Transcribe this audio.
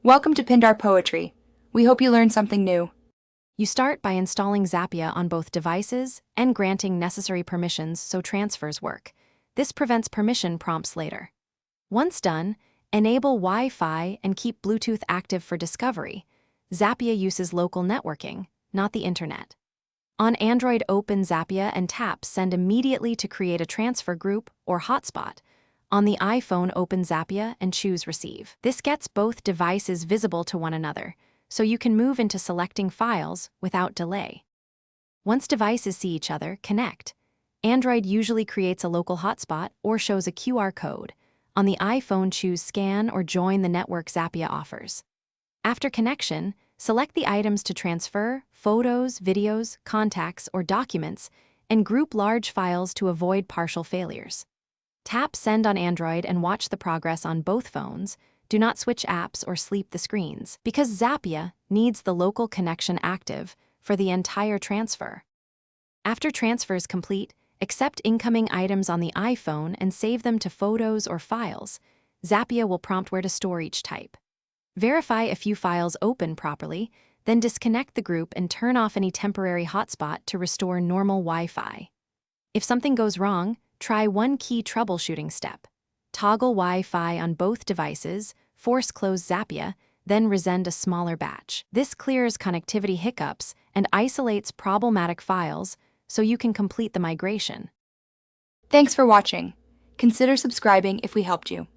Welcome to Pindar Poetry. We hope you learned something new. You start by installing Zapya on both devices and granting necessary permissions so transfers work. This prevents permission prompts later. Once done, enable Wi-Fi and keep Bluetooth active for discovery. Zapya uses local networking, not the internet. On Android, open Zapya and tap Send immediately to create a transfer group or hotspot. On the iPhone, open Zapya and choose Receive. This gets both devices visible to one another, so you can move into selecting files without delay. Once devices see each other, connect. Android usually creates a local hotspot or shows a QR code. On the iPhone, choose Scan or Join the network Zapya offers. After connection, select the items to transfer, photos, videos, contacts, or documents, and group large files to avoid partial failures. Tap Send on Android and watch the progress on both phones. Do not switch apps or sleep the screens, because Zapya needs the local connection active for the entire transfer. After transfer is complete, accept incoming items on the iPhone and save them to photos or files. Zapya will prompt where to store each type. Verify a few files open properly, then disconnect the group and turn off any temporary hotspot to restore normal Wi-Fi. If something goes wrong, try one key troubleshooting step. Toggle Wi-Fi on both devices, force close Zapya, then resend a smaller batch. This clears connectivity hiccups and isolates problematic files so you can complete the migration. Thanks for watching. Consider subscribing if we helped you.